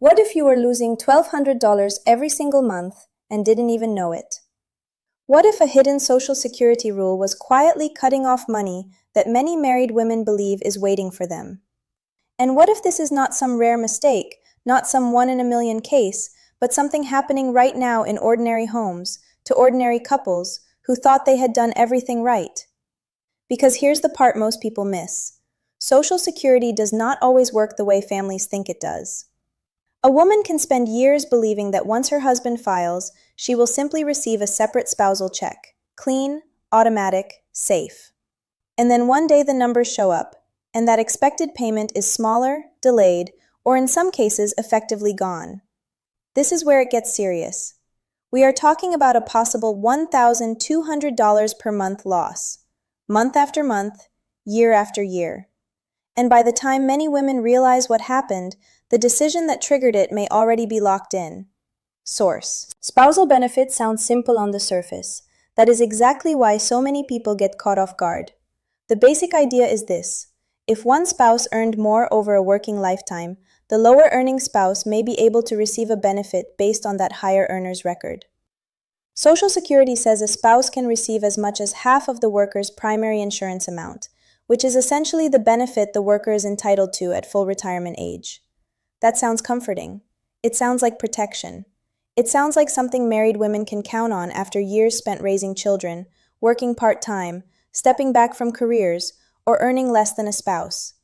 What if you were losing $1,200 every single month and didn't even know it? What if a hidden Social Security rule was quietly cutting off money that many married women believe is waiting for them? And what if this is not some rare mistake, not some one in a million case, but something happening right now in ordinary homes, to ordinary couples who thought they had done everything right? Because here's the part most people miss. Social Security does not always work the way families think it does. A woman can spend years believing that once her husband files, she will simply receive a separate spousal check. Clean, automatic, safe. And then one day the numbers show up, and that expected payment is smaller, delayed, or in some cases effectively gone. This is where it gets serious. We are talking about a possible $1,200 per month loss, month after month, year after year. And by the time many women realize what happened, the decision that triggered it may already be locked in. Source: Spousal benefits sound simple on the surface. That is exactly why so many people get caught off guard. The basic idea is this: if one spouse earned more over a working lifetime, the lower earning spouse may be able to receive a benefit based on that higher earner's record. Social Security says a spouse can receive as much as half of the worker's primary insurance amount, which is essentially the benefit the worker is entitled to at full retirement age. That sounds comforting. It sounds like protection. It sounds like something married women can count on after years spent raising children, working part-time, stepping back from careers, or earning less than a spouse.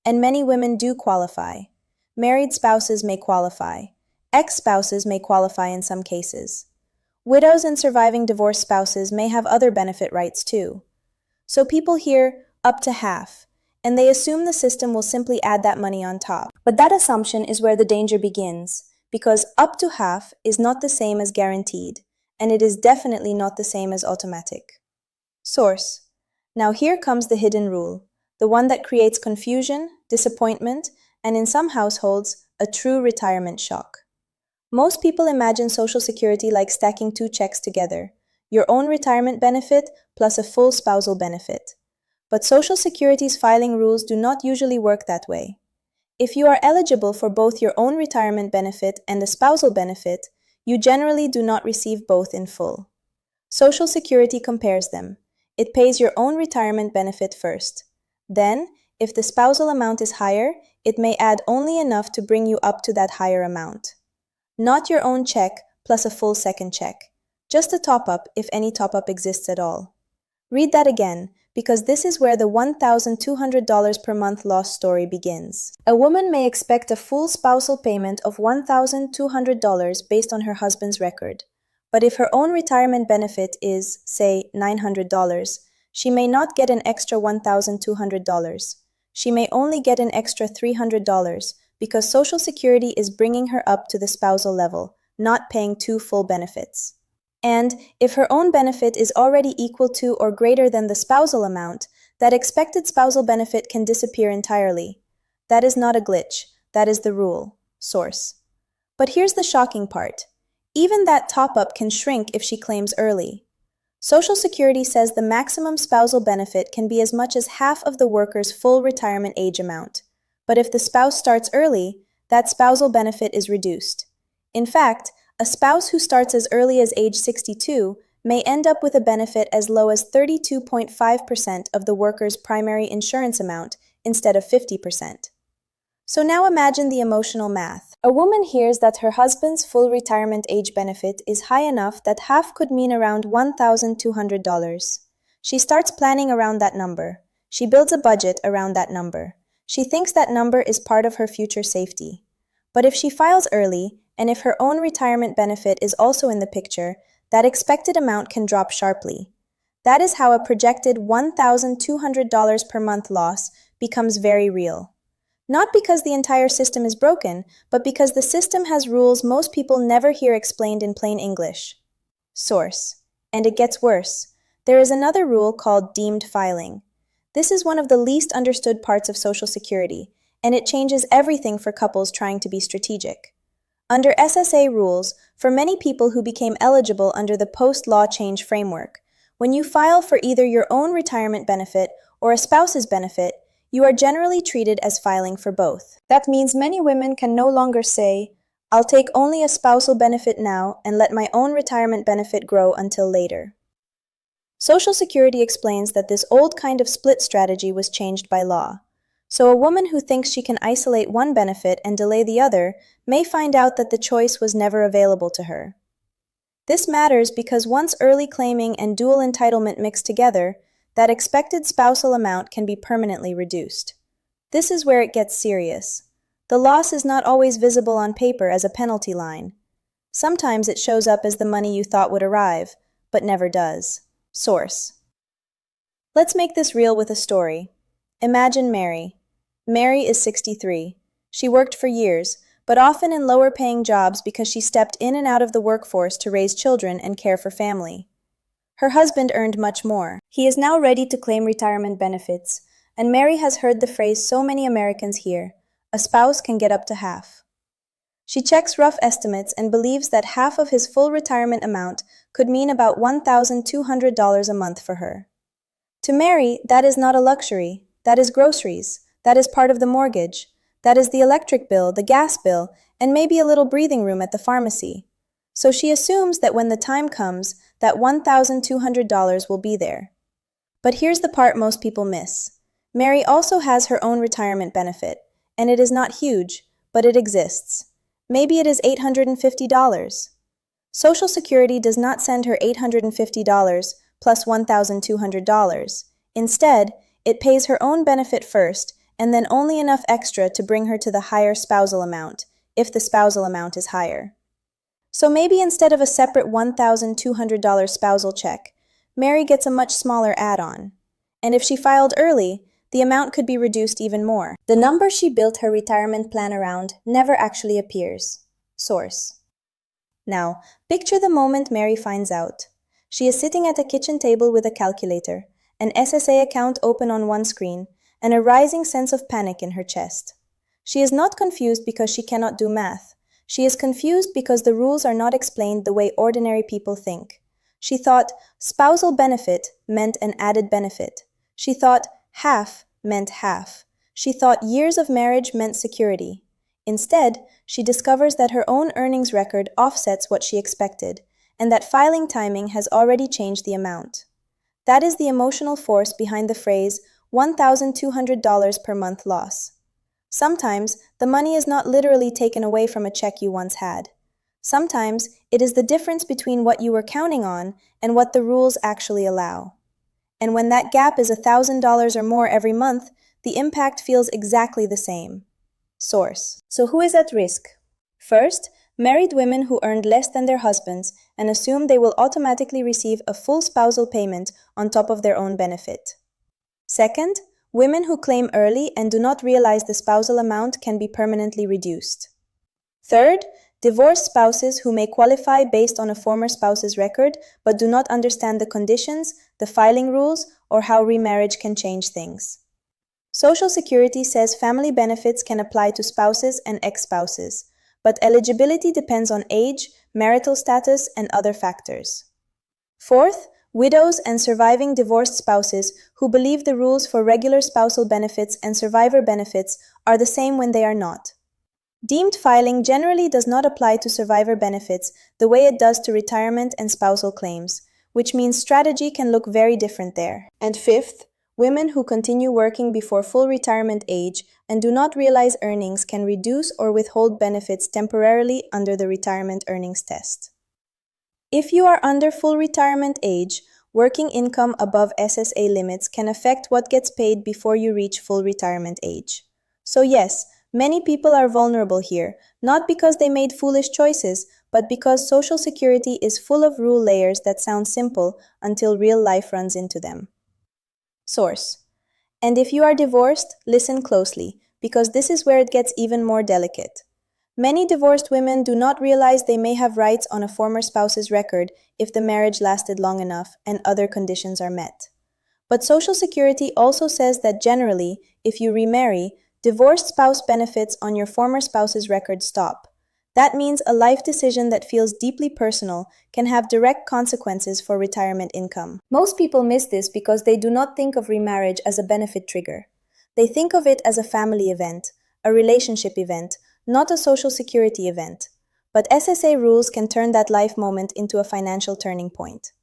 And many women do qualify. Married spouses may qualify. Ex-spouses may qualify in some cases. Widows and surviving divorced spouses may have other benefit rights too. So people hear up to half, and they assume the system will simply add that money on top. But that assumption is where the danger begins, because up to half is not the same as guaranteed, and it is definitely not the same as automatic. Source: Now here comes the hidden rule, the one that creates confusion, disappointment, and in some households, a true retirement shock. Most people imagine Social Security like stacking two checks together, your own retirement benefit plus a full spousal benefit. But Social Security's filing rules do not usually work that way. If you are eligible for both your own retirement benefit and a spousal benefit, you generally do not receive both in full. Social Security compares them. It pays your own retirement benefit first. Then, if the spousal amount is higher, it may add only enough to bring you up to that higher amount. Not your own check plus a full second check. Just a top-up if any top-up exists at all. Read that again, because this is where the $1,200 per month loss story begins. A woman may expect a full spousal payment of $1,200 based on her husband's record. But if her own retirement benefit is, say, $900, she may not get an extra $1,200. She may only get an extra $300 because Social Security is bringing her up to the spousal level, not paying two full benefits. And if her own benefit is already equal to or greater than the spousal amount, that expected spousal benefit can disappear entirely. That is not a glitch. That is the rule. Source: But here's the shocking part. Even that top-up can shrink if she claims early. Social Security says the maximum spousal benefit can be as much as half of the worker's full retirement age amount. But if the spouse starts early, that spousal benefit is reduced. In fact, a spouse who starts as early as age 62 may end up with a benefit as low as 32.5% of the worker's primary insurance amount instead of 50%. So now imagine the emotional math. A woman hears that her husband's full retirement age benefit is high enough that half could mean around $1,200. She starts planning around that number. She builds a budget around that number. She thinks that number is part of her future safety. But if she files early, and if her own retirement benefit is also in the picture, that expected amount can drop sharply. That is how a projected $1,200 per month loss becomes very real. Not because the entire system is broken, but because the system has rules most people never hear explained in plain English. Source: And it gets worse. There is another rule called deemed filing. This is one of the least understood parts of Social Security, and it changes everything for couples trying to be strategic. Under SSA rules, for many people who became eligible under the post-law change framework, when you file for either your own retirement benefit or a spouse's benefit, you are generally treated as filing for both. That means many women can no longer say, I'll take only a spousal benefit now and let my own retirement benefit grow until later. Social Security explains that this old kind of split strategy was changed by law. So a woman who thinks she can isolate one benefit and delay the other may find out that the choice was never available to her. This matters because once early claiming and dual entitlement mix together, that expected spousal amount can be permanently reduced. This is where it gets serious. The loss is not always visible on paper as a penalty line. Sometimes it shows up as the money you thought would arrive, but never does. Source. Let's make this real with a story. Imagine Mary. Mary is 63. She worked for years, but often in lower-paying jobs because she stepped in and out of the workforce to raise children and care for family. Her husband earned much more. He is now ready to claim retirement benefits, and Mary has heard the phrase so many Americans hear, a spouse can get up to half. She checks rough estimates and believes that half of his full retirement amount could mean about $1,200 a month for her. To Mary, that is not a luxury, that is groceries, that is part of the mortgage, that is the electric bill, the gas bill, and maybe a little breathing room at the pharmacy. So she assumes that when the time comes, that $1,200 will be there. But here's the part most people miss. Mary also has her own retirement benefit, and it is not huge, but it exists. Maybe it is $850. Social Security does not send her $850 plus $1,200. Instead, it pays her own benefit first, and then only enough extra to bring her to the higher spousal amount, if the spousal amount is higher. So maybe instead of a separate $1,200 spousal check, Mary gets a much smaller add-on. And if she filed early, the amount could be reduced even more. The number she built her retirement plan around never actually appears. Source. Now, picture the moment Mary finds out. She is sitting at a kitchen table with a calculator, an SSA account open on one screen, and a rising sense of panic in her chest. She is not confused because she cannot do math. She is confused because the rules are not explained the way ordinary people think. She thought spousal benefit meant an added benefit. She thought half meant half. She thought years of marriage meant security. Instead, she discovers that her own earnings record offsets what she expected, and that filing timing has already changed the amount. That is the emotional force behind the phrase $1,200 per month loss. Sometimes, the money is not literally taken away from a check you once had. Sometimes, it is the difference between what you were counting on and what the rules actually allow. And when that gap is $1,000 or more every month, the impact feels exactly the same. Source. So who is at risk? First, married women who earned less than their husbands and assume they will automatically receive a full spousal payment on top of their own benefit. Second, women who claim early and do not realize the spousal amount can be permanently reduced. Third, divorced spouses who may qualify based on a former spouse's record but do not understand the conditions, the filing rules, or how remarriage can change things. Social Security says family benefits can apply to spouses and ex-spouses, but eligibility depends on age, marital status, and other factors. Fourth, widows and surviving divorced spouses who believe the rules for regular spousal benefits and survivor benefits are the same when they are not. Deemed filing generally does not apply to survivor benefits the way it does to retirement and spousal claims, which means strategy can look very different there. And fifth, women who continue working before full retirement age and do not realize earnings can reduce or withhold benefits temporarily under the retirement earnings test. If you are under full retirement age, working income above SSA limits can affect what gets paid before you reach full retirement age. So yes, many people are vulnerable here, not because they made foolish choices, but because Social Security is full of rule layers that sound simple until real life runs into them. Source. And if you are divorced, listen closely, because this is where it gets even more delicate. Many divorced women do not realize they may have rights on a former spouse's record if the marriage lasted long enough and other conditions are met. But Social Security also says that generally, if you remarry, divorced spouse benefits on your former spouse's record stop. That means a life decision that feels deeply personal can have direct consequences for retirement income. Most people miss this because they do not think of remarriage as a benefit trigger. They think of it as a family event, a relationship event, not a Social Security event. but SSA rules can turn that life moment into a financial turning point.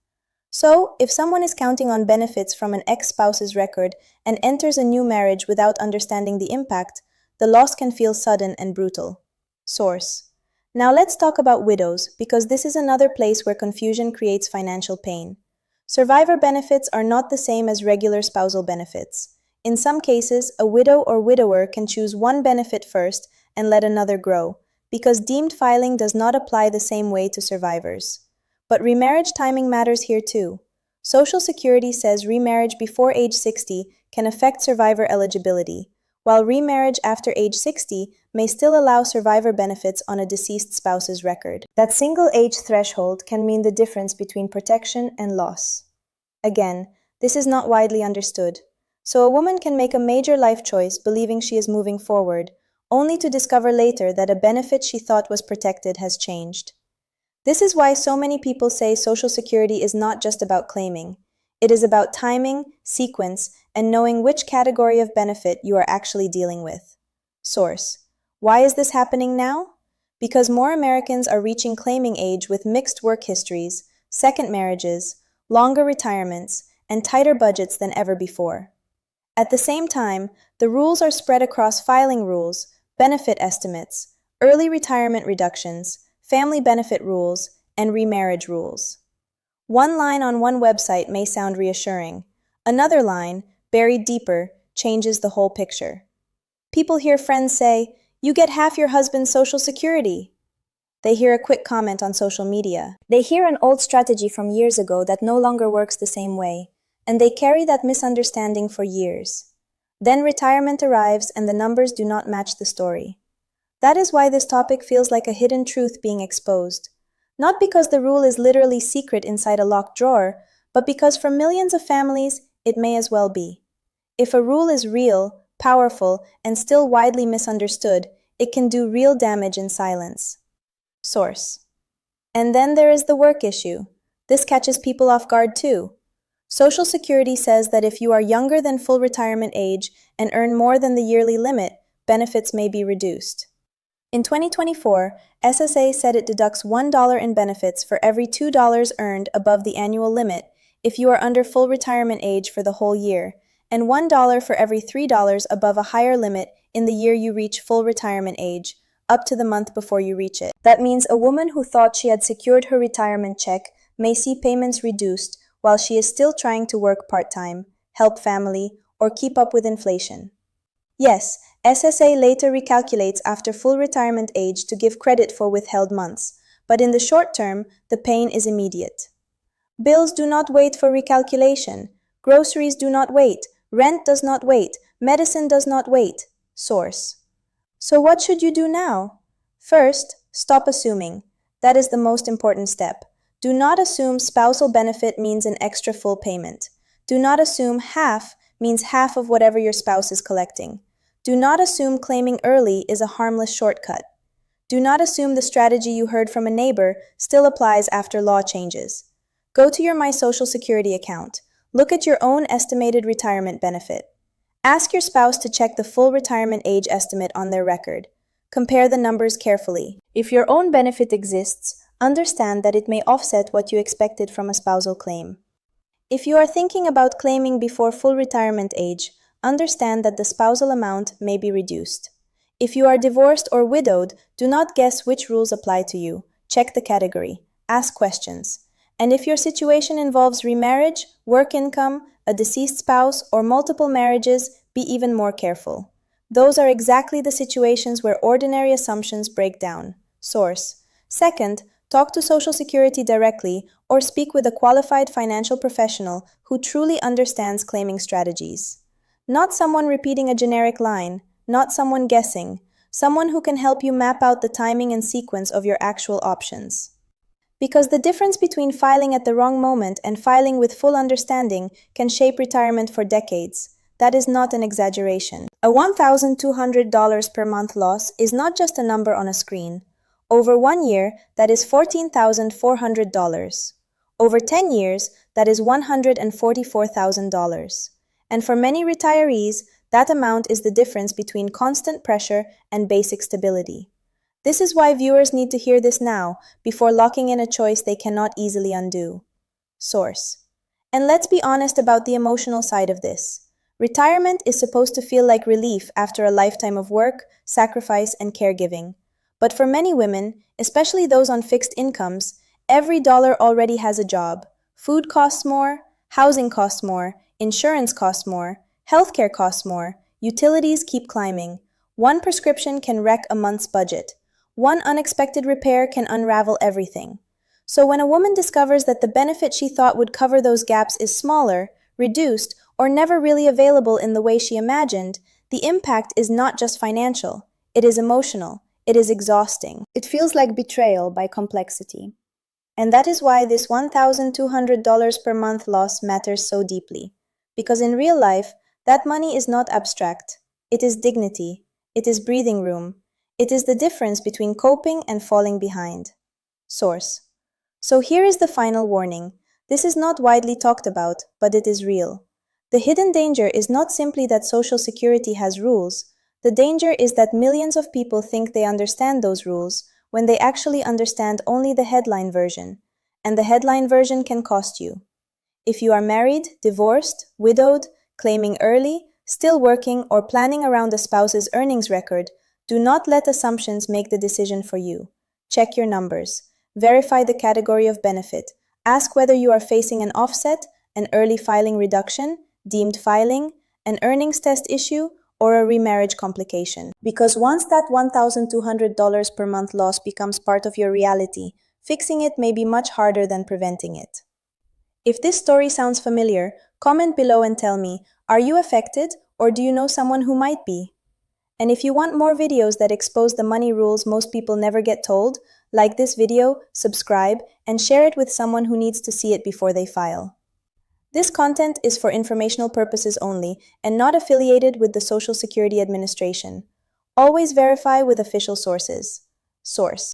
So, if someone is counting on benefits from an ex-spouse's record and enters a new marriage without understanding the impact, the loss can feel sudden and brutal. Source. Now let's talk about widows, because this is another place where confusion creates financial pain. Survivor benefits are not the same as regular spousal benefits. In some cases, a widow or widower can choose one benefit first and let another grow, because deemed filing does not apply the same way to survivors. But remarriage timing matters here too. Social Security says remarriage before age 60 can affect survivor eligibility, while remarriage after age 60 may still allow survivor benefits on a deceased spouse's record. That single age threshold can mean the difference between protection and loss. Again, this is not widely understood. So a woman can make a major life choice believing she is moving forward, only to discover later that a benefit she thought was protected has changed. This is why so many people say Social Security is not just about claiming. It is about timing, sequence, and knowing which category of benefit you are actually dealing with. Source. Why is this happening now? Because more Americans are reaching claiming age with mixed work histories, second marriages, longer retirements, and tighter budgets than ever before. At the same time, the rules are spread across filing rules, benefit estimates, early retirement reductions, family benefit rules, and remarriage rules. One line on one website may sound reassuring. Another line, buried deeper, changes the whole picture. People hear friends say, "You get half your husband's Social Security." They hear a quick comment on social media. They hear an old strategy from years ago that no longer works the same way, and they carry that misunderstanding for years. Then retirement arrives and the numbers do not match the story. That is why this topic feels like a hidden truth being exposed. Not because the rule is literally secret inside a locked drawer, but because for millions of families, it may as well be. If a rule is real, powerful, and still widely misunderstood, it can do real damage in silence. Source. And then there is the work issue. This catches people off guard too. Social Security says that if you are younger than full retirement age and earn more than the yearly limit, benefits may be reduced. In 2024, SSA said it deducts $1 in benefits for every $2 earned above the annual limit if you are under full retirement age for the whole year, and $1 for every $3 above a higher limit in the year you reach full retirement age, up to the month before you reach it. That means a woman who thought she had secured her retirement check may see payments reduced while she is still trying to work part-time, help family, or keep up with inflation. Yes, SSA later recalculates after full retirement age to give credit for withheld months, but in the short term, the pain is immediate. Bills do not wait for recalculation. Groceries do not wait. Rent does not wait. Medicine does not wait. Source. So what should you do now? First, stop assuming. That is the most important step. Do not assume spousal benefit means an extra full payment. Do not assume half means half of whatever your spouse is collecting. Do not assume claiming early is a harmless shortcut. Do not assume the strategy you heard from a neighbor still applies after law changes. Go to your My Social Security account. Look at your own estimated retirement benefit. Ask your spouse to check the full retirement age estimate on their record. Compare the numbers carefully. If your own benefit exists, understand that it may offset what you expected from a spousal claim. If you are thinking about claiming before full retirement age, understand that the spousal amount may be reduced. If you are divorced or widowed, do not guess which rules apply to you. Check the category. Ask questions. And if your situation involves remarriage, work income, a deceased spouse, or multiple marriages, be even more careful. Those are exactly the situations where ordinary assumptions break down. Source. Second, talk to Social Security directly or speak with a qualified financial professional who truly understands claiming strategies. Not someone repeating a generic line, not someone guessing, someone who can help you map out the timing and sequence of your actual options. Because the difference between filing at the wrong moment and filing with full understanding can shape retirement for decades. That is not an exaggeration. A $1,200 per month loss is not just a number on a screen. Over 1 year, that is $14,400. Over 10 years, that is $144,000. And for many retirees, that amount is the difference between constant pressure and basic stability. This is why viewers need to hear this now, before locking in a choice they cannot easily undo. Source. And let's be honest about the emotional side of this. Retirement is supposed to feel like relief after a lifetime of work, sacrifice, and caregiving. But for many women, especially those on fixed incomes, every dollar already has a job. Food costs more, housing costs more, insurance costs more, healthcare costs more, utilities keep climbing. One prescription can wreck a month's budget. One unexpected repair can unravel everything. So when a woman discovers that the benefit she thought would cover those gaps is smaller, reduced, or never really available in the way she imagined, the impact is not just financial. It is emotional. It is exhausting. It feels like betrayal by complexity. And that is why this $1,200 per month loss matters so deeply. Because in real life, that money is not abstract. It is dignity. It is breathing room. It is the difference between coping and falling behind. Source. So here is the final warning. This is not widely talked about, but it is real. The hidden danger is not simply that Social Security has rules. The danger is that millions of people think they understand those rules when they actually understand only the headline version. And the headline version can cost you. If you are married, divorced, widowed, claiming early, still working, or planning around a spouse's earnings record, do not let assumptions make the decision for you. Check your numbers. Verify the category of benefit. Ask whether you are facing an offset, an early filing reduction, deemed filing, an earnings test issue, or a remarriage complication. Because once that $1,200 per month loss becomes part of your reality, fixing it may be much harder than preventing it. If this story sounds familiar, comment below and tell me, are you affected or do you know someone who might be? And if you want more videos that expose the money rules most people never get told, like this video, subscribe, and share it with someone who needs to see it before they file. This content is for informational purposes only and not affiliated with the Social Security Administration. Always verify with official sources. Source.